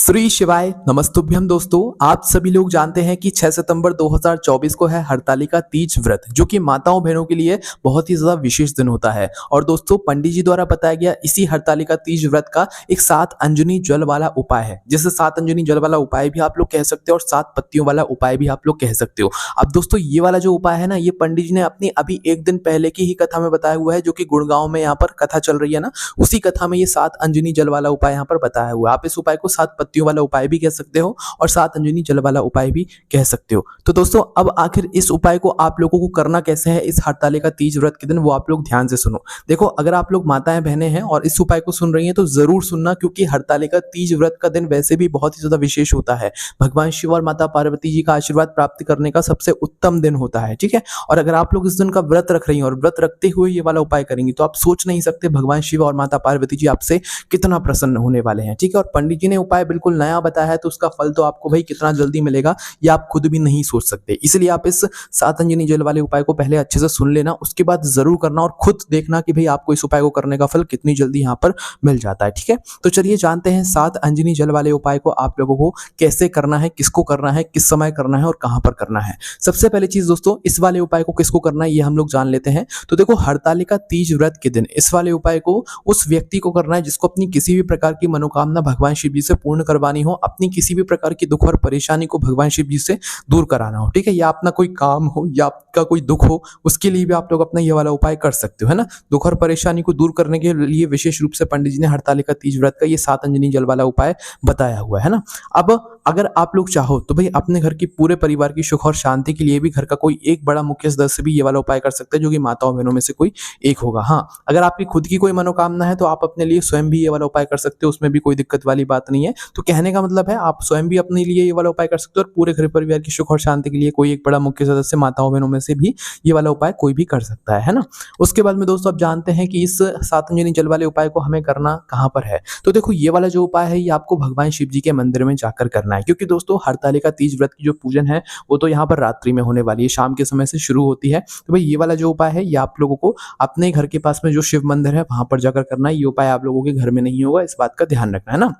श्री शिवाय नमस्तुभ्यम। दोस्तों, आप सभी लोग जानते हैं कि 6 सितंबर 2024 को है हरतालिका तीज व्रत, जो कि माताओं बहनों के लिए बहुत ही ज्यादा विशेष दिन होता है। और दोस्तों, पंडित जी द्वारा बताया गया इसी हरतालिका तीज व्रत का एक 7 अंजनी जल वाला उपाय है, जिसे 7 अंजनी जल वाला उपाय भी आप लोग कह सकते हो और 7 पत्तियों वाला उपाय भी आप लोग कह सकते हो। अब दोस्तों, ये वाला जो उपाय है ना, ये पंडित जी ने अपनी अभी एक दिन पहले की ही कथा में बताया हुआ है, जो कि गुड़गांव में यहाँ पर कथा चल रही है ना, उसी कथा में ये 7 अंजनी जल वाला उपाय यहाँ पर बताया हुआ है। आप इस उपाय को 7 पत्तियों वाला उपाय भी कह सकते हो और 7 अंजनी जल वाला उपाय भी कह सकते हो। तो दोस्तों, अब आखिर इस उपाय को आप लोगों को करना कैसे है इस हरतालिका तीज व्रत के दिन, वो आप लोग ध्यान से सुनो। देखो, अगर आप लोग माताएं बहनें हैं और इस उपाय को सुन रही हैं तो जरूर सुनना, क्योंकि हरतालिका तीज व्रत का दिन वैसे भी बहुत ही ज्यादा विशेष होता है। भगवान शिव और माता पार्वती जी का आशीर्वाद प्राप्त करने का सबसे उत्तम दिन होता है, ठीक है। और अगर आप लोग इस दिन का व्रत रख रही हैं और व्रत रखते हुए ये वाला उपाय करेंगी, तो आप सोच नहीं सकते भगवान शिव और माता पार्वती जी आपसे कितना प्रसन्न होने वाले हैं, ठीक है। और पंडित जी ने उपाय बिल्कुल नया बताया है, तो उसका फल तो आपको भाई कितना जल्दी मिलेगा ये आप खुद भी नहीं सोच सकते। इसलिए आप इस 7 अंजनी जल वाले उपाय को पहले अच्छे से सुन लेना, उसके बाद जरूर करना और खुद देखना कि भाई आपको इस उपाय को करने का फल कितनी जल्दी यहाँ पर मिल जाता है, ठीक है। तो चलिए जानते हैं 7 अंजनी जल वाले उपाय को आप लोगों को कैसे करना है, किसको करना है, किस समय करना है और कहां पर करना है। सबसे पहली चीज दोस्तों, इस वाले उपाय को किसको करना है ये हम लोग जान लेते हैं। तो देखो, हरतालिका तीज व्रत के दिन इस वाले उपाय को उस व्यक्ति को करना है जिसको अपनी किसी भी प्रकार की मनोकामना भगवान शिव जी से पूर्ण करवानी हो, अपनी किसी भी प्रकार की दुख और परेशानी को भगवान शिव जी से दूर कराना हो, ठीक है। या अपना कोई काम हो या आपका कोई दुख हो, उसके लिए भी आप लोग अपना ये वाला उपाय कर सकते हो, है ना। दुख और परेशानी को दूर करने के लिए विशेष रूप से पंडित जी ने हरतालिका तीज व्रत का ये 7 अंजनी जल वाला उपाय बताया हुआ है ना। अब अगर आप लोग चाहो तो भाई अपने घर की पूरे परिवार की सुख और शांति के लिए भी घर का कोई एक बड़ा मुख्य सदस्य भी ये वाला उपाय कर सकते हैं, जो कि माताओं बहनों में से कोई एक होगा। हाँ, अगर आपकी खुद की कोई मनोकामना है तो आप अपने लिए स्वयं भी ये वाला उपाय कर सकते हो, उसमें भी कोई दिक्कत वाली बात नहीं है। तो कहने का मतलब है, आप स्वयं भी अपने लिए ये वाला उपाय कर सकते हो और पूरे घर परिवार की सुख और शांति के लिए कोई एक बड़ा मुख्य सदस्य माताओं बहनों में से भी ये वाला उपाय कोई भी कर सकता है ना। उसके बाद में दोस्तों, आप जानते हैं कि इस 7 अंजनी जल वाले उपाय को हमें करना कहाँ पर है। तो देखो, ये वाला जो उपाय है ये आपको भगवान शिव जी के मंदिर में जाकर करना है, क्योंकि दोस्तों हरतालिका तीज व्रत की जो पूजन है वो तो यहाँ पर रात्रि में होने वाली है, शाम के समय से शुरू होती है। तो भाई ये वाला जो उपाय है ये आप लोगों को अपने घर के पास में जो शिव मंदिर है वहां पर जाकर करना है। ये उपाय आप लोगों के घर में नहीं होगा, इस बात का ध्यान रखना है ना।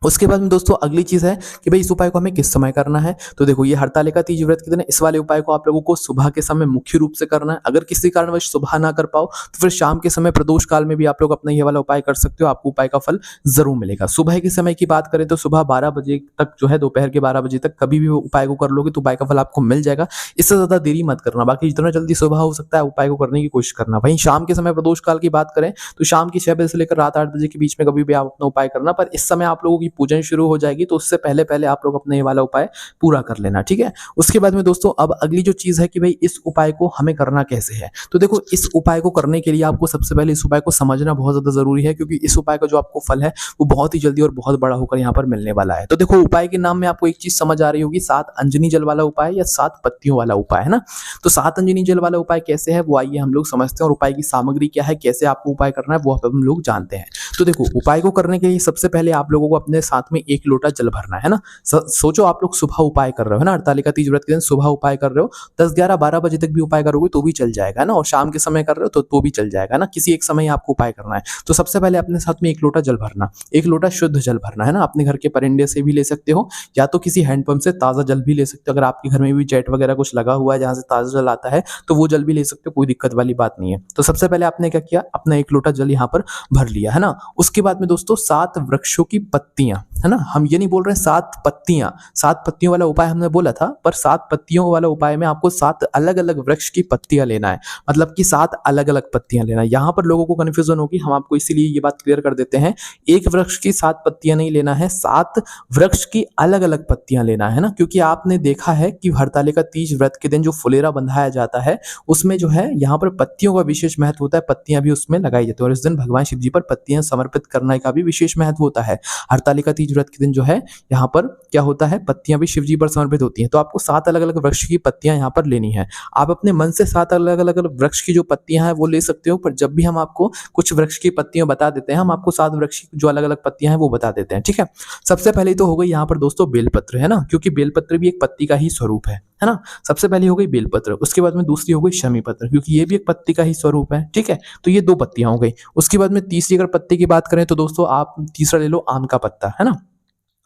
उसके बाद में दोस्तों अगली चीज है कि भाई इस उपाय को हमें किस समय करना है। तो देखो, ये हरतालिका तीज व्रत के दिन इस वाले उपाय को आप लोगों को सुबह के समय मुख्य रूप से करना है। अगर किसी कारणवश सुबह ना कर पाओ तो फिर शाम के समय प्रदोष काल में भी आप लोग अपना ये वाला उपाय कर सकते हो, आपको उपाय का फल जरूर मिलेगा। सुबह के समय की बात करें तो सुबह 12 बजे तक जो है, दोपहर के 12 बजे तक कभी भी उपाय को कर लोगे तो उपाय का फल आपको मिल जाएगा। इससे ज्यादा देरी मत करना, बाकी जितना जल्दी सुबह हो सकता है उपाय को करने की कोशिश करना। वहीं शाम के समय प्रदोष काल की बात करें तो शाम की 6 बजे से लेकर रात 8 बजे के बीच में कभी भी आप अपना उपाय करना, पर इस समय आप लोगों की पूजन शुरू हो जाएगी, तो उससे पहले पहले आप लोग अपना ये वाला उपाय पूरा कर लेना, ठीक है। उसके बाद में दोस्तों, अब अगली जो चीज है कि भाई इस उपाय को हमें करना कैसे है। तो देखो, इस उपाय को करने के लिए आपको सबसे पहले इस उपाय को समझना बहुत ज्यादा जरूरी है, क्योंकि इस उपाय का जो आपको फल है वो बहुत ही जल्दी और बहुत बड़ा होकर यहाँ पर मिलने वाला है। तो देखो, उपाय के नाम में आपको एक चीज समझ आ रही होगी, 7 अंजनी जल वाला उपाय या 7 पत्तियों वाला उपाय, है ना। तो 7 अंजनी जल वाला उपाय कैसे है वो आइए हम लोग समझते हैं, और उपाय की सामग्री क्या है, कैसे आपको उपाय करना है वो हम लोग जानते हैं। तो देखो, उपाय को करने के लिए सबसे पहले आप लोगों को अपने साथ में 1 लोटा जल भरना है ना। सोचो, आप लोग सुबह उपाय कर रहे हो ना, हरतालिका तीज व्रत के दिन सुबह उपाय कर रहे हो, 10 11 12 बजे तक भी उपाय करोगे तो भी चल जाएगा ना, और शाम के समय कर रहे हो तो भी चल जाएगा ना। किसी एक समय आपको उपाय करना है। तो सबसे पहले अपने साथ में 1 लोटा जल भरना, 1 लोटा शुद्ध जल भरना है ना। अपने घर के परिंदे से भी ले सकते हो या तो किसी हैंडपंप से ताजा जल भी ले सकते हो। अगर आपके घर में भी जेट वगैरह कुछ लगा हुआ है जहां से ताजा जल आता है तो वो जल भी ले सकते हो, कोई दिक्कत वाली बात नहीं है। तो सबसे पहले आपने क्या किया, अपना 1 लोटा जल यहाँ पर भर लिया है ना। उसके बाद में दोस्तों 7 वृक्षों की पत्तियां, है ना, हम ये नहीं बोल रहे हैं 7 पत्तियां, 7 पत्तियों वाला उपाय हमने बोला था, पर 7 पत्तियों वाला उपाय में आपको 7 अलग अलग वृक्ष की पत्तियां लेना है, मतलब कि 7 अलग अलग पत्तियां लेना है। यहाँ पर लोगों को कंफ्यूजन होगी, हम आपको इसीलिए ये बात क्लियर कर देते हैं। एक वृक्ष की 7 पत्तियां नहीं लेना है, 7 वृक्ष की अलग अलग पत्तियां लेना है ना। क्योंकि आपने देखा है कि हरतालिका तीज व्रत के दिन जो फुलेरा बंधाया जाता है उसमें जो है यहाँ पर पत्तियों का विशेष महत्व होता है, पत्तियां भी उसमें लगाई जाती है, और इस दिन भगवान शिव जी पर पत्तियां समर्पित करने का भी विशेष महत्व होता है। हरतालिका तीज व्रत के दिन जो है यहाँ पर क्या होता है, पत्तियां भी शिव जी पर समर्पित होती हैं। तो आपको 7 अलग अलग वृक्ष की पत्तियां यहाँ पर लेनी है। आप अपने मन से 7 अलग अलग वृक्ष की जो पत्तियां हैं वो ले सकते हो, पर जब भी हम आपको कुछ वृक्ष की पत्तियां बता देते हैं, हम आपको 7 वृक्ष की जो अलग अलग पत्तियां हैं वो बता देते हैं, ठीक है। सबसे पहले तो हो गई यहाँ पर दोस्तों बेलपत्र, है ना, क्योंकि बेलपत्र भी एक पत्ती का ही स्वरूप है ना। सबसे पहले हो गई बेलपत्र, उसके बाद में दूसरी हो गई शमी पत्र, क्योंकि ये भी एक पत्ती का ही स्वरूप है, ठीक है। तो ये 2 पत्तियां हो गई। उसके बाद में तीसरी अगर पत्ती की बात करें तो दोस्तों आप तीसरा ले लो आम का पत्ता, है ना।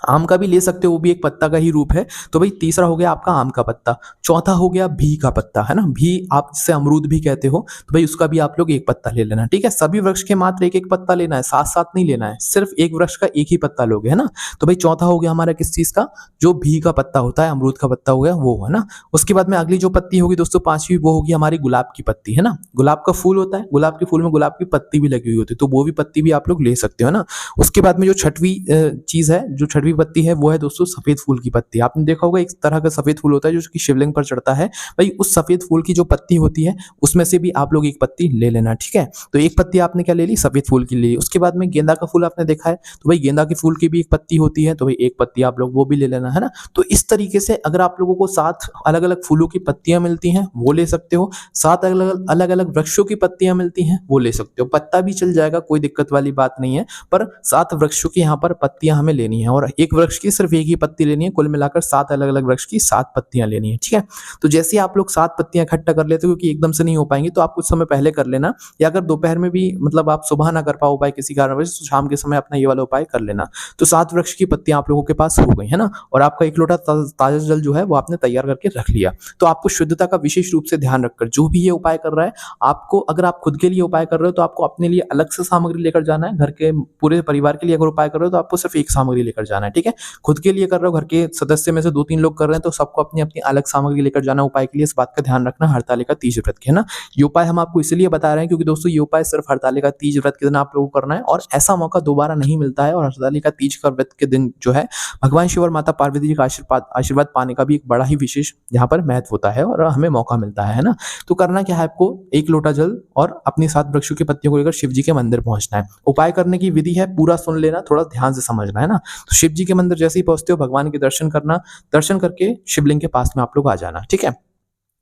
आम का भी ले सकते हो, वो भी एक पत्ता का ही रूप है। तो भाई तीसरा हो गया आपका आम का पत्ता, चौथा हो गया भी का पत्ता, है ना, भी आप जिसे अमरूद भी कहते हो, तो भाई उसका भी आप लोग एक पत्ता ले लेना, ठीक है। सभी वृक्ष के मात्र एक एक पत्ता लेना है, साथ साथ नहीं लेना है, सिर्फ एक वृक्ष का एक ही पत्ता लोगे, है ना। तो भाई चौथा हो गया हमारा किस चीज का, जो भी का पत्ता होता है, अमरूद का पत्ता हो गया वो, है ना। उसके बाद में अगली जो पत्ती होगी दोस्तों पांचवी, वो होगी हमारी गुलाब की पत्ती, है ना। गुलाब का फूल होता है, गुलाब के फूल में गुलाब की पत्ती भी लगी हुई होती है, तो वो भी पत्ती भी आप लोग ले सकते हो, है ना। उसके बाद में जो छठवीं चीज है, जो छठवीं पत्ती है, वो है दोस्तों सफेद फूल की पत्ती। आपने देखा होगा एक तरह का सफेद फूल होता है जो कि शिवलिंग पर चढ़ता है, भाई उस सफेद फूल की जो पत्ती होती है उसमें से भी आप लोग एक पत्ती ले लेना, ठीक है। तो एक पत्ती आपने क्या ले ली, सफेद फूल की ले ली। उसके बाद में गेंदा का फूल आपने देखा है, तो भाई गेंदा के फूल की भी एक पत्ती होती है, तो भाई एक पत्ती आप लोग वो भी ले लेना, है ना। तो इस तरीके से अगर आप लोगों को 7 अलग अलग फूलों की पत्तियां मिलती हैं वो ले सकते हो, 7 अलग अलग अलग वृक्षों की पत्तियां मिलती हैं वो ले सकते हो, पत्ता भी चल जाएगा, कोई दिक्कत वाली बात नहीं है, पर 7 वृक्षों की यहाँ पर पत्तियां हमें लेनी है, और एक वृक्ष की सिर्फ एक ही पत्ती लेनी है, कुल मिलाकर 7 अलग अलग वृक्ष की 7 पत्तियां लेनी है, ठीक है। तो जैसे ही आप लोग 7 पत्तियां इकट्ठा कर लेते हो, क्योंकि एकदम से नहीं हो पाएंगी, तो आप कुछ समय पहले कर लेना, या अगर दोपहर में भी मतलब आप सुबह ना कर पाओ उपाय किसी कारणवश, तो शाम के समय अपना ये वाला उपाय कर लेना। तो 7 वृक्ष की पत्तियां आप लोगों के पास हो गई, है ना, और आपका एक लोटा ताजा जल जो है वो आपने तैयार करके रख लिया। तो आपको शुद्धता का विशेष रूप से ध्यान रखकर जो भी ये उपाय कर रहा है, आपको अगर आप खुद के लिए उपाय कर रहे हो तो आपको अपने लिए अलग से सामग्री लेकर जाना है, घर के पूरे परिवार के लिए अगर उपाय कर रहे हो तो आपको सिर्फ एक सामग्री लेकर जाना है, ठीक है। खुद के लिए कर रहे हो, घर के सदस्य में से 2-3 लोग कर रहे हैं, तो सबको अपनी अपनी अलग सामग्री लेकर जाना उपाय के लिए, इस बात का ध्यान रखना हरतालिका तीज व्रत के, है ना। ये उपाय हम आपको इसलिए बता रहे हैं क्योंकि दोस्तों ये उपाय सिर्फ हरतालिका तीज व्रत के दिन आप लोगों को करना है, और ऐसा मौका दोबारा नहीं मिलता है, और हरतालिका तीज का व्रत के दिन जो है भगवान शिव और माता पार्वती जी का आशीर्वाद पाने का भी एक बड़ा ही विशेष यहाँ पर महत्व होता है, और हमें मौका मिलता है ना। तो करना क्या है आपको, एक लोटा जल और अपनी 7 वृक्षों की पत्तियों को लेकर शिव जी के मंदिर पहुंचना है। उपाय करने की विधि है, पूरा सुन लेना, थोड़ा ध्यान से समझना, है ना। तो शिव जी के मंदिर जैसे ही पहुंचते हो, भगवान के दर्शन करना, दर्शन करके शिवलिंग के पास में आप लोग आ जाना, ठीक है।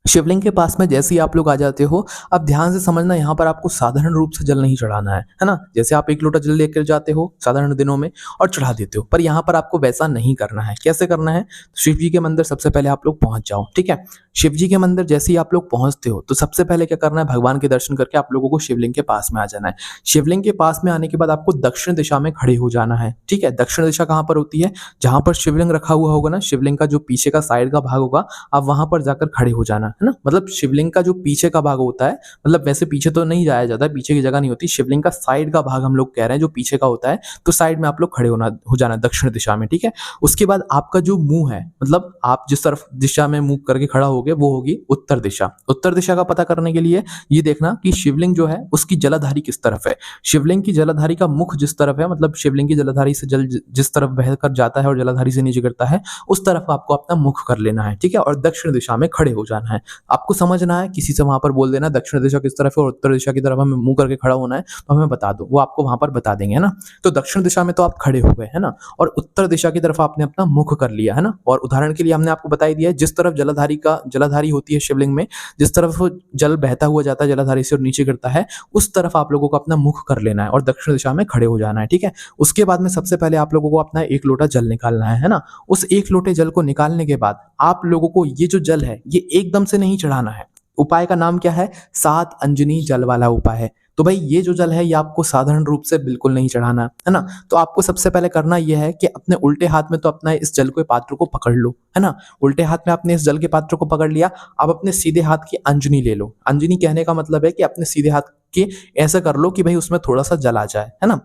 शिवलिंग के पास में जैसे ही आप लोग आ जाते हो, अब ध्यान से समझना, यहाँ पर आपको साधारण रूप से जल नहीं चढ़ाना है ना। जैसे आप एक लोटा जल लेकर जाते हो साधारण दिनों में और चढ़ा देते हो, पर यहाँ पर आपको वैसा नहीं करना है। कैसे करना है, शिव जी के मंदिर सबसे पहले आप लोग पहुंच जाओ, ठीक है। शिव जी के मंदिर जैसे ही आप लोग पहुंचते हो, तो सबसे पहले क्या करना है, भगवान के दर्शन करके आप लोगों को शिवलिंग के पास में आ जाना है। शिवलिंग के पास में आने के बाद आपको दक्षिण दिशा में खड़े हो जाना है, ठीक है। दक्षिण दिशा कहाँ पर होती है, जहां पर शिवलिंग रखा हुआ होगा ना, शिवलिंग का जो पीछे का साइड का भाग होगा, आप वहां पर जाकर खड़े हो जाना, है ना। मतलब शिवलिंग का जो पीछे का भाग होता है, मतलब वैसे पीछे तो नहीं जाया जाता, पीछे की जगह नहीं होती, शिवलिंग का साइड का भाग हम लोग कह रहे हैं जो पीछे का होता है, तो साइड में आप लोग खड़े हो जाना दक्षिण दिशा में, ठीक है। उसके बाद आपका जो मुंह है, मतलब आप जिस तरफ दिशा में मुंह करके खड़ा होगे वो होगी उत्तर दिशा। उत्तर दिशा का पता करने के लिए ये देखना कि शिवलिंग जो है उसकी जलाधारी किस तरफ है। शिवलिंग की जलाधारी का मुख जिस तरफ है, मतलब शिवलिंग की जलाधारी से जल जिस तरफ बहकर जाता है और जलाधारी से नीचे गिरता है, उस तरफ आपको अपना मुख कर लेना है, ठीक है, और दक्षिण दिशा में खड़े हो जाना है। आपको समझना है, किसी से वहां पर बोल देना दक्षिण दिशा किस तरफ है और उत्तर दिशा की तरफ हमें मुंह करके खड़ा होना है, तो हमें बता दो, वो आपको वहां पर बता देंगे, है ना। तो दक्षिण दिशा में तो आप खड़े हो गए, है ना, और उत्तर दिशा की तरफ आपने अपना मुख कर लिया, है ना। और उदाहरण के लिए हमने आपको बता ही दिया है, जिस तरफ जलाधारी होती है शिवलिंग में, जिस तरफ जल बहता हुआ जाता है जलाधारी से और नीचे गिरता है, उस तरफ आप लोगों को अपना मुख कर लेना है और दक्षिण दिशा में खड़े हो जाना है, ठीक है। उसके बाद में सबसे पहले आप लोगों को अपना एक लोटा जल निकालना है ना। उस एक लोटे जल को निकालने के बाद आप लोगों को ये जो जल है ये एकदम से नहीं चढ़ाना है। उपाय का नाम क्या है, 7 अंजनी जल वाला उपाय है। तो भाई ये जो जल है ये आपको साधारण रूप से बिल्कुल नहीं चढ़ाना, है ना। तो आपको सबसे पहले करना यह है कि अपने उल्टे हाथ में तो अपना इस जल के पात्र को पकड़ लो, है ना। उल्टे हाथ में आपने इस जल के पात्र को पकड़ लिया, अब अपने सीधे हाथ की अंजनी ले लो। अंजनी कहने का मतलब है कि अपने सीधे हाथ के ऐसा कर लो कि भाई उसमें थोड़ा सा जल आ जाए, है ना।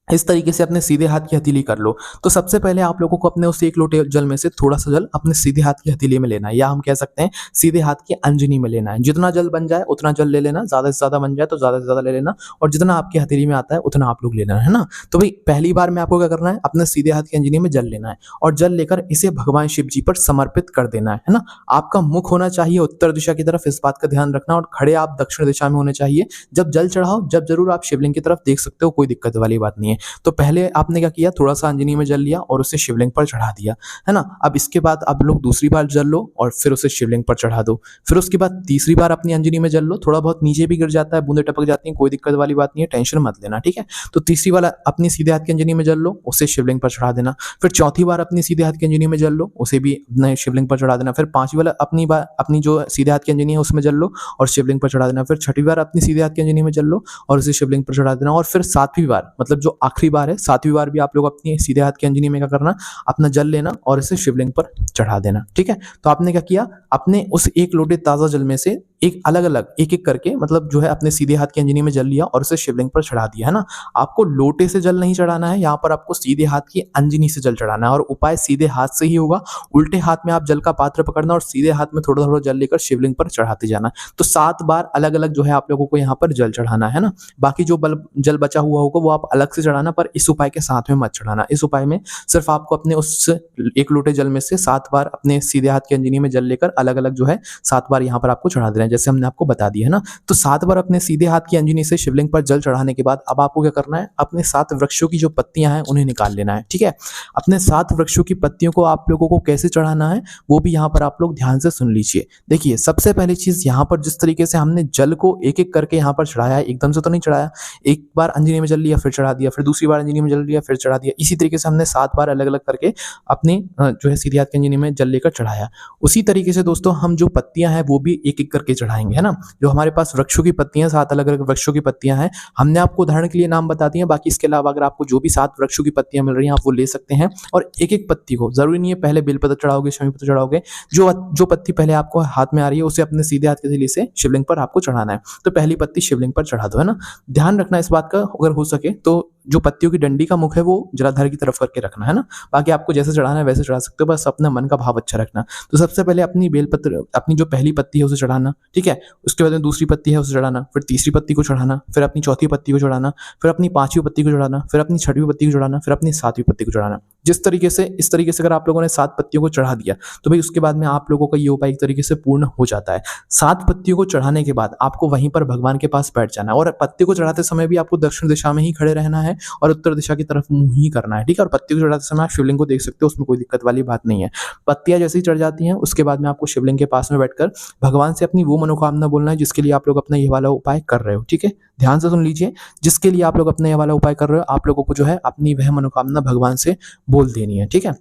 इस तरीके से अपने सीधे हाथ की हथेली कर लो। तो सबसे पहले आप लोगों को अपने उस एक लोटे जल में से थोड़ा सा जल अपने सीधे हाथ की हथेली में लेना है, या हम कह सकते हैं सीधे हाथ की अंजनी में लेना है। जितना जल बन जाए उतना जल ले लेना, ज्यादा से ज्यादा बन जाए तो ज्यादा से ज्यादा ले लेना, और जितना आपकी हथेली में आता है उतना आप लोग लेना, है ना। तो भाई पहली बार में आपको क्या करना है, अपने सीधे हाथ की अंजनी में जल लेना है और जल लेकर इसे भगवान शिव जी पर समर्पित कर देना है ना। आपका मुख होना चाहिए उत्तर दिशा की तरफ, इस बात का ध्यान रखना, और खड़े आप दक्षिण दिशा में होने चाहिए। जब जल चढ़ाओ जब जरूर आप शिवलिंग की तरफ देख सकते हो, कोई दिक्कत वाली बात नहीं है। तो पहले आपने क्या किया, थोड़ा सा अंजनी में जल लिया और उसे शिवलिंग पर चढ़ा दिया, है ना। अब इसके बाद आप लोग दूसरी बार जल लो और फिर उसे शिवलिंग पर चढ़ा दो। फिर उसके बाद तीसरी बार अपनी अंजनी में जल लो, थोड़ा बहुत नीचे भी गिर जाता है, बूंदे टपक जाती हैं, कोई दिक्कत वाली बात नहीं है, टेंशन मत लेना, ठीक है। तो तीसरी बार अपनी सीधे हाथ की अंजनी में जल लो, उसे शिवलिंग पर चढ़ा देना। फिर चौथी बार अपनी सीधे हाथ की अंजनी में जल लो, उसे भी अपने शिवलिंग पर चढ़ा देना। फिर पांचवी बार अपनी जो सीधे हाथ की अंजनी है उसमें जल लो और शिवलिंग पर चढ़ा देना। फिर छठी बार अपनी सीधे हाथ की अंजनी में जल लो और उसे शिवलिंग पर चढ़ा देना। और फिर सातवीं बार, मतलब जो आखिरी बार है, 7वीं बार भी आप लोग अपनी सीधे हाथ की अंजनी में क्या करना, अपना जल लेना और इसे शिवलिंग पर चढ़ा देना। ठीक है, तो आपने क्या किया, अपने उस एक लोटे ताज़ा जल में से एक अलग-अलग एक-एक करके मतलब जो है अपने सीधे हाथ की अंजनी में जल लिया और उसे शिवलिंग पर चढ़ा दिया, है ना? आपको लोटे से जल नहीं चढ़ाना है, यहाँ पर आपको सीधे हाथ की अंजनी से जल चढ़ाना है और उपाय सीधे हाथ से ही होगा। उल्टे हाथ में आप जल का पात्र पकड़ना और सीधे हाथ में थोड़ा-थोड़ा जल लेकर शिवलिंग पर चढ़ाते जाना। तो 7 बार अलग-अलग जो है आप लोगों को यहाँ पर जल चढ़ाना है ना? बाकी जो जल बचा हुआ होगा वो आप अलग से चढ़ाना, पर इस उपाय के साथ में मत चढ़ाना। इस उपाय में सिर्फ आपको अपने उस एक लोटे जल में से 7 बार अपने सीधे हाथ की अंजनी में जल लेकर अलग-अलग जो है 7 बार यहाँ पर आपको चढ़ा देना है, जैसे हमने आपको बता दिया है ना। तो 7 बार अपने सीधे हाथ की अंजनी से शिवलिंग पर जल चढ़ाने के बाद अब आपको क्या करना है, अपने 7 वृक्षों की जो पत्तियां हैं उन्हें निकाल लेना है। ठीक है, अपने 7 वृक्षों की पत्तियों को आप लोगों को कैसे चढ़ाना है वो भी यहाँ पर आप लोग ध्यान से सुन लीजिए। देखिए, सबसे पहली चीज यहाँ पर जिस तरीके से हमने जल को एक-एक करके यहाँ पर चढ़ाया है, एकदम से तो नहीं चढ़ाया। एक बार अंजनी में जल लिया फिर चढ़ा दिया, फिर दूसरी बार अंजनी में जल लिया फिर चढ़ा दिया। इसी तरीके से हमने 7 बार अलग-अलग करके अपनी जो है सीधे हाथ की अंजनी में जल लेकर चढ़ाया। उसी तरीके से दोस्तों हम जो पत्तियां हैं वो भी एक-एक करके चढ़ाएंगे, है ना? जो हमारे पास वृक्षों की पत्तियां, 7 अलग-अलग वृक्षों की पत्तियां हैं, हमने आपको उदाहरण के लिए नाम बता दिए हैं। बाकी इसके अलावा अगर आपको जो भी 7 वृक्षों की पत्तियां मिल रही हैं आप वो ले सकते हैं और एक-एक पत्ती को, जरूरी नहीं है पहले बेलपत्र चढ़ाओगे, शमी पत्र चढ़ाओगे, जो पत्ती पहले आपको हाथ में आ रही है उसे अपने सीधे हाथ के जरिए से शिवलिंग पर आपको चढ़ाना है। तो पहली पत्ती शिवलिंग पर चढ़ा दो, है ना? ध्यान रखना इस बात का, अगर हो सके तो जो पत्तियों की डंडी का मुख है वो जलाधार की तरफ करके रखना, है ना? बाकी आपको जैसे चढ़ाना है वैसे चढ़ा सकते हो, बस अपना मन का भाव अच्छा रखना। तो सबसे पहले अपनी बेलपत्र, अपनी जो पहली पत्ती है उसे चढ़ाना, ठीक है? उसके बाद में दूसरी पत्ती है उसे चढ़ाना, फिर तीसरी पत्ती को चढ़ाना, फिर अपनी चौथी पत्ती को चढ़ाना, फिर अपनी 5वीं पत्ती को चढ़ाना, फिर अपनी 6वीं पत्ती को चढ़ाना, फिर अपनी 7वीं पत्ती को चढ़ाना। जिस तरीके से, इस तरीके से अगर आप लोगों ने 7 पत्तियों को चढ़ा दिया तो भाई उसके बाद में आप लोगों का ये उपाय एक तरीके से पूर्ण हो जाता है। 7 पत्तियों को चढ़ाने के बाद आपको वहीं पर भगवान के पास बैठ जाना है और पत्ती को चढ़ाते समय भी आपको दक्षिण दिशा में ही खड़े रहना है और उत्तर दिशा की तरफ मुंह ही करना है, ठीक है? और पत्ती को चढ़ाते समय आप शिवलिंग को देख सकते हो, उसमें कोई दिक्कत वाली बात नहीं है। पत्तियां जैसे ही चढ़ जाती हैं उसके बाद में आपको शिवलिंग के पास में बैठकर भगवान से अपनी वो मनोकामना बोलना है जिसके लिए आप लोग अपना ये वाला उपाय कर रहे हो, ठीक है? ध्यान से सुन लीजिए, जिसके लिए आप लोग अपना ये वाला उपाय कर रहे हो आप लोगों को जो है अपनी वह मनोकामना भगवान से बोल देनी है, ठीक है?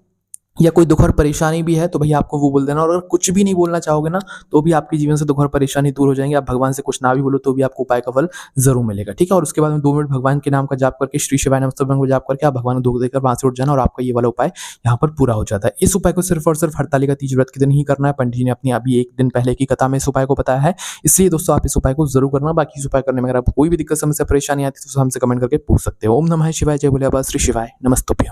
या कोई दुख और परेशानी भी है तो भैया आपको वो बोल देना, और अगर कुछ भी नहीं बोलना चाहोगे ना तो भी आपके जीवन से दुख और परेशानी दूर हो जाएंगे। आप भगवान से कुछ ना भी बोलो तो भी आपको उपाय का फल जरूर मिलेगा, ठीक है? और उसके बाद में 2 मिनट भगवान के नाम का जाप करके, श्री शिवाय नमस्तुभ्यं को जाप करके आप भगवान को धूप देकर वहां से उठ जाना और आपका ये वाला उपाय यहाँ पर पूरा हो जाता है। इस उपाय को सिर्फ और सिर्फ हरतालिका तीज व्रत के दिन ही करना है। पंडित जी ने अपनी अभी एक दिन पहले की कथा में इस उपाय को बताया है, इसलिए दोस्तों आप इस उपाय को जरूर करना। बाकी इस उपाय करने में अगर आपको कोई भी दिक्कत, समस्या, परेशानी आती है तो हमसे कमेंट करके पूछ सकते हो। ओम नमः शिवाय, जय भोले बाबा, श्री शिवाय नमस्तुभ्यं।